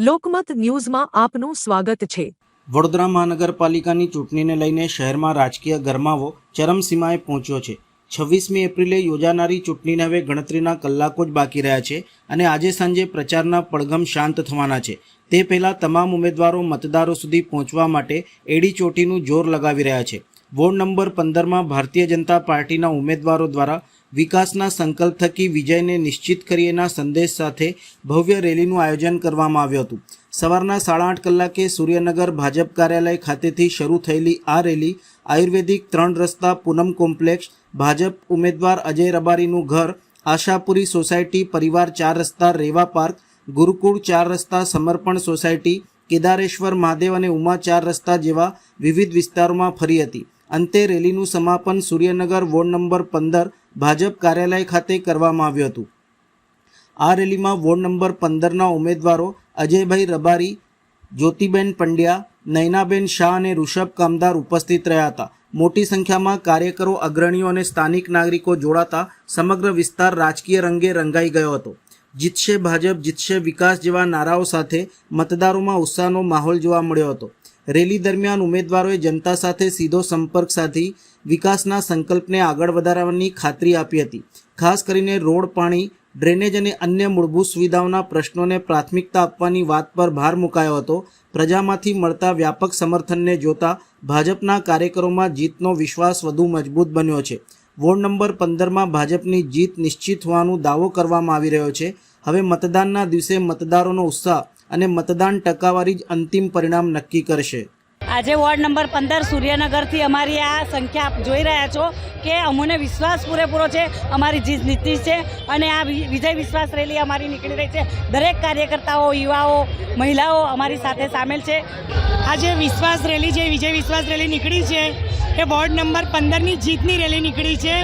લોકમત ન્યૂઝમાં આપનું સ્વાગત છે। વડોદરા મહાનગરપાલિકાની ચૂંટણીને લઈને શહેરમાં રાજકીય ગરમાવો ચરમસીમાએ પહોંચ્યો છે। 26મી એપ્રિલે યોજાનારી ચૂંટણીને હવે ગણતરીના કલાકો જ બાકી રહ્યા છે અને આજે સાંજે પ્રચારના પડઘમ શાંત થવાના છે। તે પહેલાં તમામ ઉમેદવારો મતદારો સુધી પહોંચવા માટે એડી ચોટીનું જોર લગાવી રહ્યા છે। વોર્ડ નંબર 15માં ભારતીય જનતા પાર્ટીના ઉમેદવારો દ્વારા વિકાસના સંકલ્પ થકી વિજયને નિશ્ચિત કરીએના સંદેશ સાથે ભવ્ય રેલીનું આયોજન કરવામાં આવ્યું હતું। સવારના 8:30 કલાકે સૂર્યનગર ભાજપ કાર્યાલય ખાતેથી શરૂ થયેલી આ રેલી આયુર્વેદિક 3 રસ્તા પૂનમ કોમ્પ્લેક્સ, ભાજપ ઉમેદવાર અજય રબારીનું ઘર, આશાપુરી સોસાયટી, પરિવાર 4 રસ્તા, રેવા પાર્ક, ગુરુકુળ 4 રસ્તા, સમર્પણ સોસાયટી, કેદારેશ્વર મહાદેવ અને ઉમા 4 રસ્તા જેવા વિવિધ વિસ્તારોમાં ફરી હતી। અંતે રેલીનું સમાપન સૂર્યનગર વોર્ડ નંબર 15 ભાજપ કાર્યાલય ખાતે કરવામાં આવ્યું હતું। આ રેલીમાં વોર્ડ નંબર 15ના ઉમેદવારો અજયભાઈ રબારી, જ્યોતિબેન પંડ્યા, નયનાબેન શાહ અને ઋષભ કામદાર ઉપસ્થિત રહ્યા હતા। મોટી સંખ્યામાં કાર્યકરો, અગ્રણીઓ અને સ્થાનિક નાગરિકો જોડાતા સમગ્ર વિસ્તાર રાજકીય રંગે રંગાઈ ગયો હતો। જીતશે ભાજપ, જીતશે વિકાસ જેવા નારાઓ સાથે મતદારોમાં ઉત્સાહનો માહોલ જોવા મળ્યો હતો। રેલી દરમિયાન ઉમેદવારોએ જનતા સાથે સીધો સંપર્ક સાધી વિકાસના સંકલ્પને આગળ વધારવાની ખાતરી આપી હતી। ખાસ કરીને રોડ, પાણી, ડ્રેનેજ અને અન્ય મૂળભૂત સુવિધાઓના પ્રશ્નોને પ્રાથમિકતા આપવાની વાત પર ભાર મુકાયો હતો। પ્રજામાંથી મળતા વ્યાપક સમર્થનને જોતા ભાજપના કાર્યકરોમાં જીતનો વિશ્વાસ વધુ મજબૂત બન્યો છે। વોર્ડ નંબર 15માં ભાજપની જીત નિશ્ચિત હોવાનો દાવો કરવામાં આવી રહ્યો છે। હવે મતદાનના દિવસે મતદારોનો ઉત્સાહ અને મતદાન ટકાવારી જ અંતિમ પરિણામ નક્કી કરશે। આજે વોર્ડ નંબર 15 સૂર્યનગરથી અમારી આ સંખ્યા આપ જોઈ રહ્યા છો કે અમને વિશ્વાસ પૂરેપૂરો છે, અમારી જીત નિશ્ચિત છે અને આ વિજય વિશ્વાસ રેલી અમારી નીકળી રહી છે। દરેક કાર્યકર્તાઓ, યુવાઓ, મહિલાઓ અમારી સાથે સામેલ છે। આજે વિશ્વાસ રેલી જે વિજય વિશ્વાસ રેલી નીકળી છે એ વોર્ડ નંબર 15ની જીતની રેલી નીકળી છે।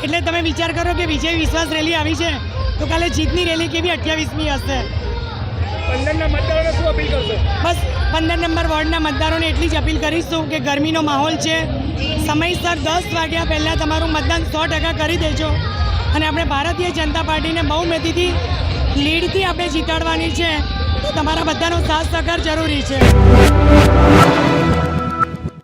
એટલે તમે વિચાર કરો કે વિજય વિશ્વાસ રેલી આવી છે તો કાલે જીતની રેલી કેવી 28મી હશે। 15ના મતદારોને શું અપીલ કરશો? બસ 15 નંબર વોર્ડના મતદારોને એટલી જ અપીલ કરીશું કે ગરમીનો માહોલ છે, સમયસર 10 વાગ્યા પહેલાં તમારું મતદાન 100% કરી દેજો અને આપણે ભારતીય જનતા પાર્ટીને બહુમતીથી લીડથી આપણે જીતાડવાની છે, તો તમારા બધાનો સાથ સહકાર જરૂરી છે।